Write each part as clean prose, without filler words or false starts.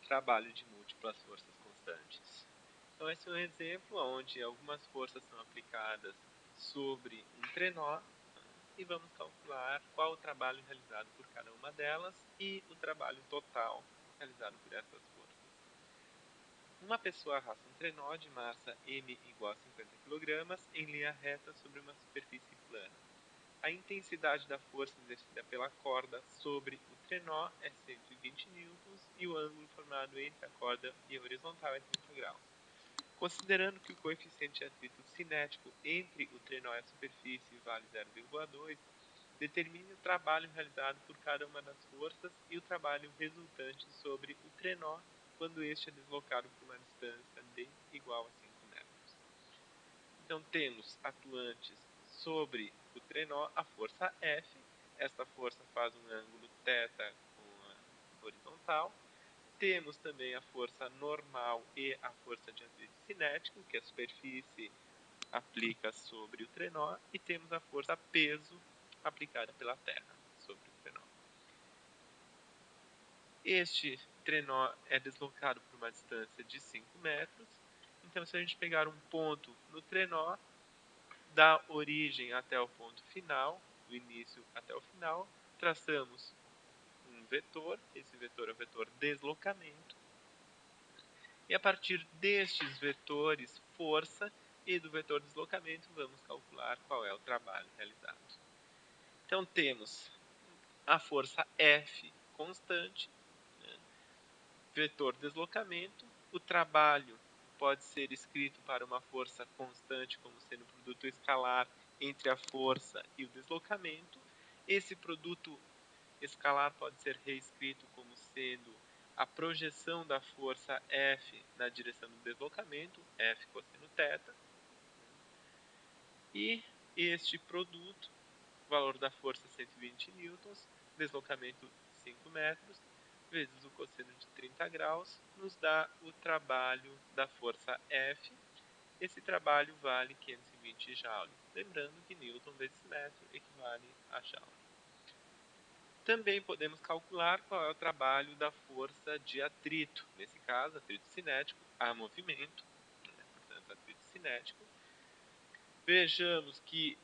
trabalho de múltiplas forças constantes. Então esse é um exemplo onde algumas forças são aplicadas sobre um trenó e vamos calcular qual o trabalho realizado por cada uma delas e o trabalho total realizado por essas forças. Uma pessoa arrasta um trenó de massa m igual a 50 kg em linha reta sobre uma superfície plana. A intensidade da força exercida pela corda sobre o trenó é 120 newtons e o ângulo formado entre a corda e a horizontal é 30 graus. Considerando que o coeficiente de atrito cinético entre o trenó e a superfície vale 0,2, determine o trabalho realizado por cada uma das forças e o trabalho resultante sobre o trenó quando este é deslocado por uma distância d igual a 5 metros. Então temos atuantes sobre o trenó a força F, esta força faz um ângulo θ com a horizontal. Temos também a força normal e a força de atrito cinético, que a superfície aplica sobre o trenó, e temos a força peso aplicada pela terra sobre o trenó. Este trenó é deslocado por uma distância de 5 metros, então se a gente pegar um ponto no trenó, da origem até o ponto final, do início até o final, traçamos um vetor, esse vetor é o vetor deslocamento, e a partir destes vetores força e do vetor deslocamento vamos calcular qual é o trabalho realizado. Então temos a força F constante, né? Vetor deslocamento, o trabalho pode ser escrito para uma força constante como sendo o produto escalar entre a força e o deslocamento. Esse produto escalar pode ser reescrito como sendo a projeção da força F na direção do deslocamento, F cosseno θ. E este produto, valor da força 120 newtons, deslocamento 5 metros, vezes o cosseno de 30 graus, nos dá o trabalho da força F. Esse trabalho vale 520 Joule. Lembrando que Newton vezes metro equivale a Joule. Também podemos calcular qual é o trabalho da força de atrito. Nesse caso, atrito cinético a movimento, portanto, atrito cinético. Vejamos que,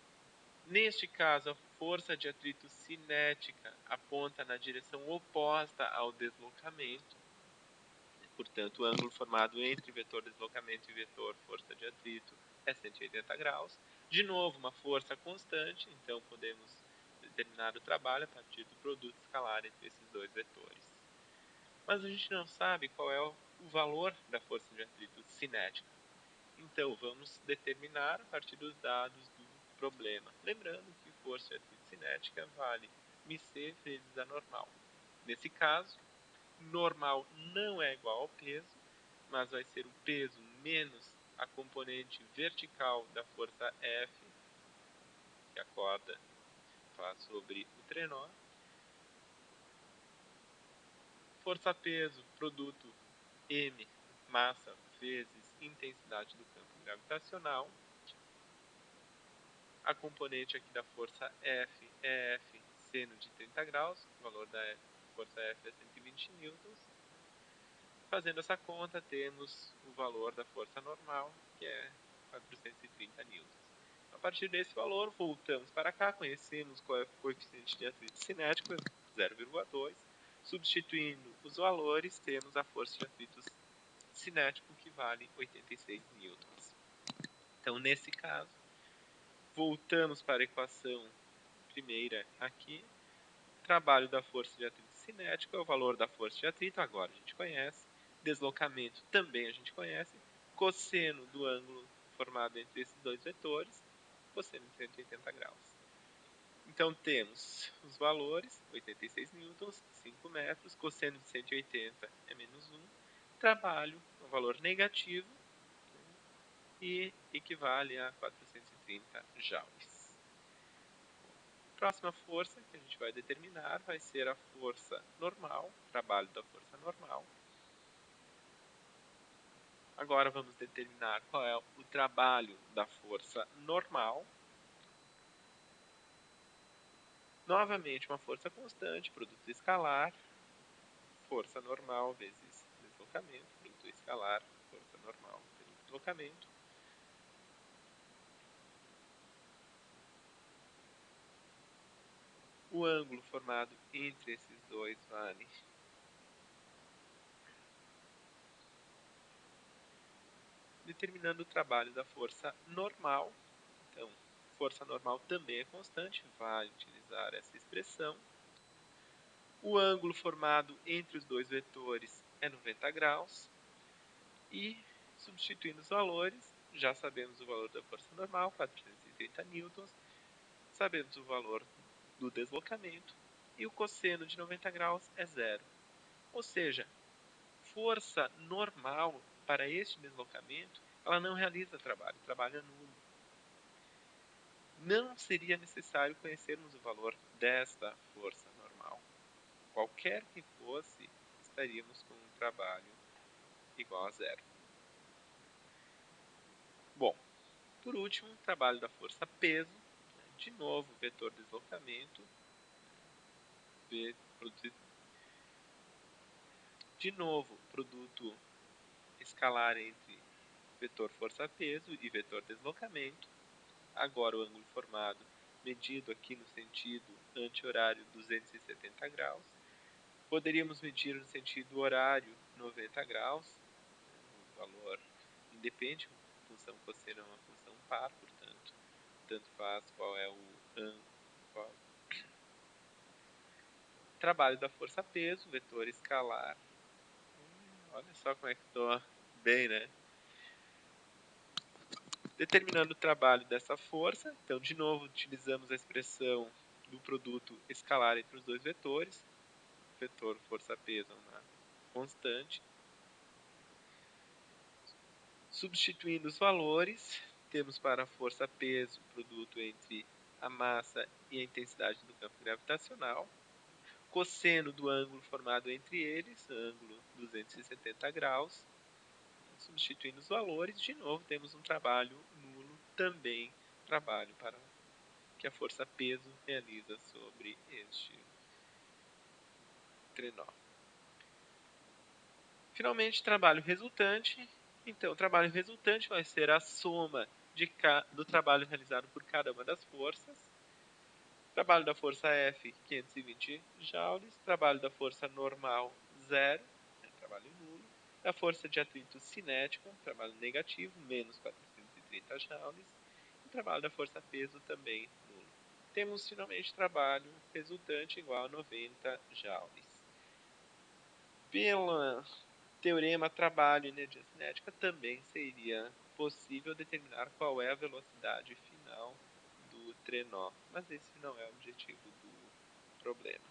neste caso, a força de atrito cinética aponta na direção oposta ao deslocamento. Portanto, o ângulo formado entre vetor deslocamento e vetor força de atrito é 180 graus. De novo, uma força constante, então podemos determinar o trabalho a partir do produto escalar entre esses dois vetores. Mas a gente não sabe qual é o valor da força de atrito cinética. Então, vamos determinar a partir dos dados do problema. Lembrando que força de atrito cinética vale μc vezes a normal. Nesse caso, normal não é igual ao peso, mas vai ser o peso menos a componente vertical da força F, que a corda faz sobre o trenó. Força-peso, produto M, massa, vezes intensidade do campo gravitacional. A componente aqui da força F é F seno de 30 graus, o valor da força F é 120 newtons. Fazendo essa conta, temos o valor da força normal, que é 430 newtons. A partir desse valor, voltamos para cá, conhecemos qual é o coeficiente de atrito cinético, 0,2. Substituindo os valores, temos a força de atrito cinético, que vale 86 newtons. Então, nesse caso, voltamos para a equação primeira aqui. O trabalho da força de atrito cinético é o valor da força de atrito, agora a gente conhece. Deslocamento também a gente conhece. Cosseno do ângulo formado entre esses dois vetores, cosseno de 180 graus. Então temos os valores, 86 newtons, 5 metros, cosseno de 180 é menos 1, trabalho, um valor negativo, e equivale a 430 joules. Próxima força que a gente vai determinar vai ser a força normal, trabalho da força normal. Agora vamos determinar qual é o trabalho da força normal. Novamente uma força constante, produto escalar, força normal vezes deslocamento, produto escalar, força normal pelo deslocamento. O ângulo formado entre esses dois vale determinando o trabalho da força normal. Então, força normal também é constante, vale utilizar essa expressão. O ângulo formado entre os dois vetores é 90 graus. E, substituindo os valores, já sabemos o valor da força normal, 430 newtons. Sabemos o valor do deslocamento. E o cosseno de 90 graus é zero. Ou seja, força normal para este deslocamento, ela não realiza trabalho, o trabalho é nulo. Não seria necessário conhecermos o valor desta força normal. Qualquer que fosse, estaríamos com um trabalho igual a zero. Bom, por último, trabalho da força peso. De novo, vetor deslocamento. De novo, produto escalar entre vetor força-peso e vetor deslocamento. Agora o ângulo formado medido aqui no sentido anti-horário 270 graus. Poderíamos medir no sentido horário 90 graus. O valor independe, a função cosseno é uma função par, portanto, tanto faz qual é o ângulo. Trabalho da força-peso, vetor escalar. Olha só como é que estou bem, né? Determinando o trabalho dessa força, então, de novo, utilizamos a expressão do produto escalar entre os dois vetores. Vetor força-peso é uma constante. Substituindo os valores, temos para a força-peso o produto entre a massa e a intensidade do campo gravitacional. Cosseno do ângulo formado entre eles, ângulo 270 graus. Substituindo os valores, de novo temos um trabalho nulo, também trabalho para que a força-peso realiza sobre este trenó. Finalmente, trabalho resultante. Então, o trabalho resultante vai ser a soma do trabalho realizado por cada uma das forças. Trabalho da força F, 520 joules. Trabalho da força normal, 0, trabalho nulo. Da força de atrito cinética, trabalho negativo, menos 430 joules. E trabalho da força peso, também nulo. Temos, finalmente, trabalho resultante igual a 90 joules. Pelo teorema trabalho e energia cinética, também seria possível determinar qual é a velocidade final do trenó, mas esse não é o objetivo do problema.